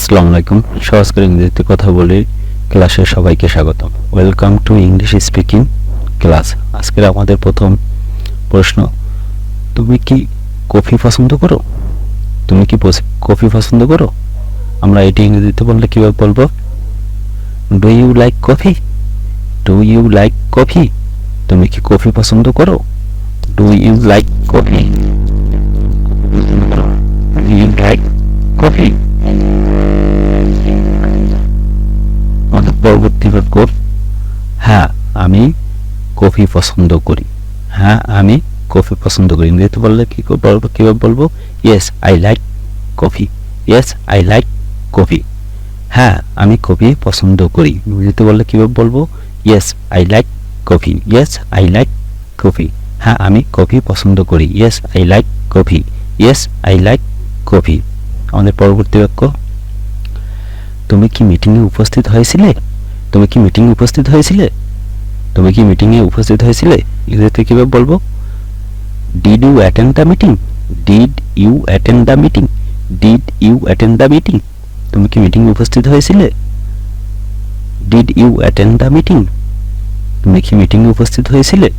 আসসালামু আলাইকুম। সহজ করে ইংরেজিতে কথা বলি ক্লাসে সবাইকে স্বাগতম। Welcome to English speaking class. আজকের আমাদের প্রথম প্রশ্ন, তুমি কি কফি পছন্দ করো? তুমি কি কফি পছন্দ করো? আমরা এটি ইংরেজিতে বললে কিভাবে বলবো? Do you like coffee? Do you like coffee? তুমি কি কফি পছন্দ করো? Do you like coffee? Do you like coffee? আমাদের পরবর্তী বাক্য, হ্যাঁ আমি কফি পছন্দ করি। হ্যাঁ আমি কফি পছন্দ করি। ইংরেজিতে বললে কিভাবে বলবো? Yes I like coffee. Yes I like coffee. হ্যাঁ আমি কফি পছন্দ করি। ইংরেজিতে বললে কিভাবে বলবো? Yes I like coffee. Yes I like coffee. হ্যাঁ আমি কফি পছন্দ করি। Yes I like coffee. Yes I like coffee. আমাদের পরবর্তী বাক্য, তুমি কি মিটিংয়ে উপস্থিত হয়েছিলে? তুমি কি মিটিংয়ে উপস্থিত হয়েছিলে? তুমি কি মিটিংয়ে উপস্থিত হয়েছিলে? ইংরেজিতে কিভাবে বলবো? Did you attend the meeting? Did you attend the meeting? Did you attend the meeting? তুমি কি মিটিংয়ে উপস্থিত হয়েছিলে? Did you attend the meeting? তুমি কি মিটিংয়ে উপস্থিত হয়েছিলে?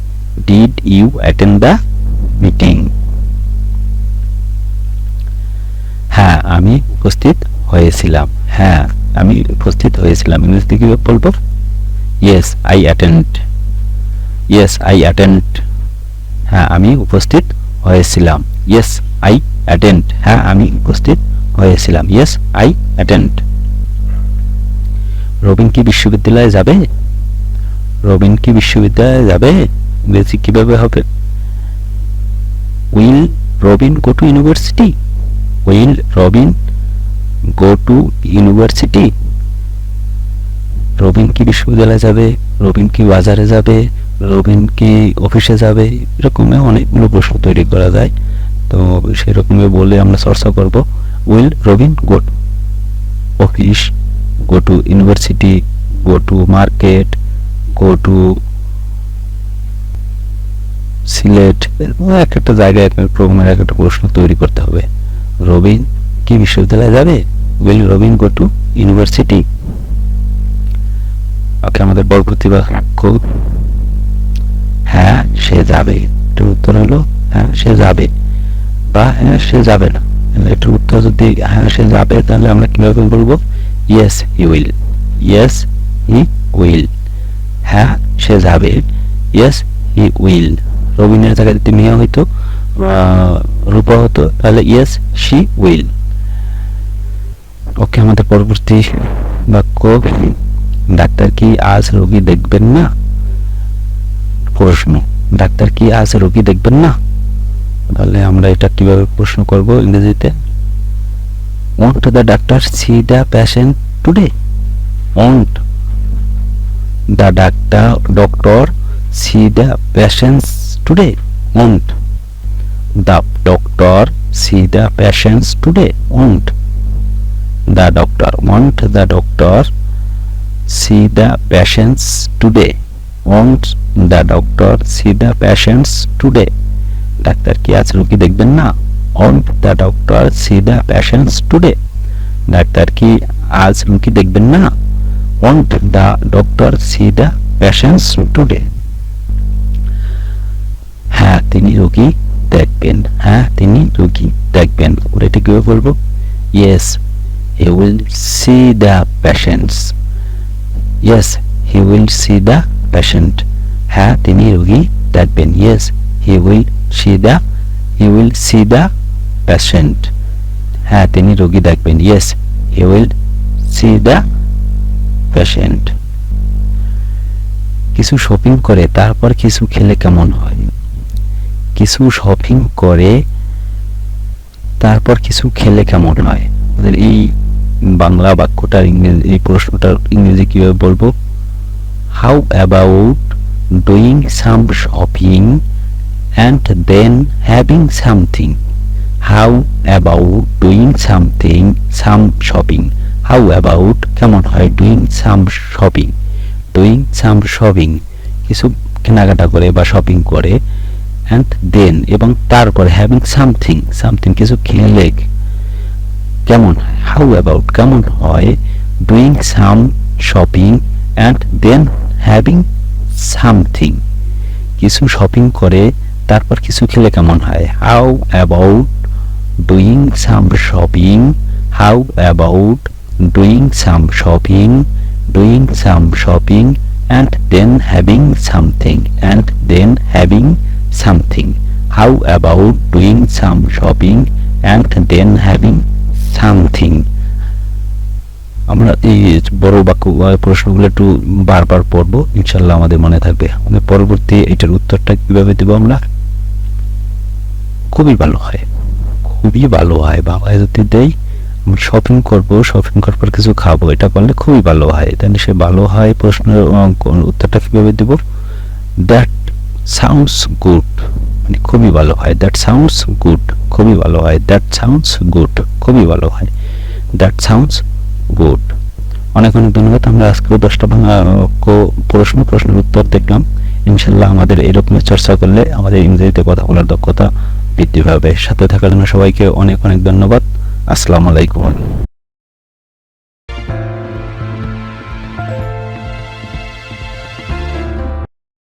Did you attend the meeting? হ্যাঁ আমি উপস্থিত হয়েছিলাম। হ্যাঁ আমি উপস্থিত হয়েছিলাম। ইংরেজিতে কিভাবে বলবো? Yes I attend. Yes I attend. হ্যাঁ আমি উপস্থিত হয়েছিলাম। Yes I attend. হ্যাঁ আমি উপস্থিত হয়েছিলাম। Yes I attend. রবিন কি বিশ্ববিদ্যালয়ে যাবে? রবিন কি বিশ্ববিদ্যালয়ে যাবে? ইংরেজি কিভাবে হবে? Will Robin go to university? Will Robin go to university? Robin কি বিশ্ববিদ্যালয়ে যাবে? রবিন কি বাজারে যাবে? রবিন কি অফিসে যাবে? এরকম অনেকগুলো প্রশ্ন তৈরি করা যায়। তো সেরকমই বলে আমরা চর্চা করব। Will Robin go to office, go to university, go to market, go to Sylhet, এক একটা জায়গায় প্রোগ্রামের এক একটা প্রশ্ন তৈরি করতে হবে। রবিন কি বিশ্ববিদ্যালয়ে যাবে? Will Robin go to university? Okay, আমাদের পরবর্তী বাক্য, হ্যাঁ সে যাবে। এটার উত্তর হলো হ্যাঁ সে যাবে বা হ্যাঁ সে যাবে না। এটার উত্তর যদি হ্যাঁ সে যাবে, তাহলে আমরা কিভাবে বলবো? Yes he will. Yes he will. হ্যাঁ সে যাবে। Yes he will. রবিনের জায়গায় যদি মিয়া হইতো, রূপা হতো, তাহলে ইয়েস শি উইল। ওকে, আমাদের পরবর্তী বাক্য, ডাক্তার কি আজ রোগী দেখবেন না? প্রশ্ন, ডাক্তার কি আজ রোগী দেখবেন না? তাহলে আমরা এটা কিভাবে প্রশ্ন করব ইংরেজিতে? Want the doctor see the patient today? Want the doctor see the patients today? Want the doctor see the patients today? Want the doctor, want the doctor see the patients today? Want the doctor see the patients today? Doctor কি আজ রোগী দেখবেন না? Want the doctor see the patients today? Doctor কি আজ রোগী দেখবেন না? Want the doctor see the patients today? হ্যাঁ তিনি রোগী দেখবেন। হ্যাঁ তিনি রোগী দেখবেন। ওরা এটা কিভাবে বলবো? Yes he will see the patients. Yes he will see the patient. হ্যাঁ তিনি রোগী দেখবেন। Yes he will see the patient. হ্যাঁ তিনি রোগী দেখবেন। Yes he will see the patient. কিছু শপিং করে তারপর কিছু খেলে কেমন হয়? কিছু শপিং করে তারপর কিছু খেলে কেমন হয়? এই বাংলা বাক্যটার ইংরেজি, এই প্রশ্নটার ইংরেজি কিভাবে বলবো? How about doing some shopping and then having something? How about doing some shopping? How about কেমন হয়? Doing some shopping. Doing some shopping কিছু কেনাকাটা করে বা শপিং করে, অ্যান্ড দেন এবং তারপর হ্যাভিং সামথিং কিছু খেলে কেমন হয়, হাউ অ্যাবাউট কেমন হয় doing some shopping and then having something, কিছু শপিং করে তারপর কিছু খেলে কেমন হয়, how about doing some shopping, how about doing some shopping, doing some shopping and then having something, and then having something, how about doing some shopping and then having something। আমরা এই বড় বাক্য প্রশ্নগুলো একটু বারবার পড়বো, ইনশাল্লাহ আমাদের মনে থাকবে। আমাদের পরবর্তী এটার উত্তরটা কিভাবে দেব আমরা, খুবই ভালো হয়, খুবই ভালো হয় বাংলায় যদি দেই শপিং করব, শপিং করার পর কিছু খাবো, এটা করলে খুবই ভালো হয়, তাহলে সে ভালো হয় প্রশ্নের উত্তরটা কিভাবে দেব, দ্যাট সাউন্ডস গুড, মানে খুবই ভালো হয়, দ্যাট সাউন্ডস গুড, খুবই ভালো হয়, দ্যাট সাউন্ডস গুড, খুবই ভালো হয়, দ্যাট সাউন্ডস গুড। অনেক অনেক ধন্যবাদ। আমরা আজকেও 10টা প্রশ্নের উত্তর দেখলাম। ইনশাল্লাহ আমাদের এরকম চর্চা করলে আমাদের ইংরেজিতে কথা বলার দক্ষতা বৃদ্ধি পাবে। সাথে থাকার জন্য সবাইকে অনেক অনেক ধন্যবাদ। আসসালামু আলাইকুম।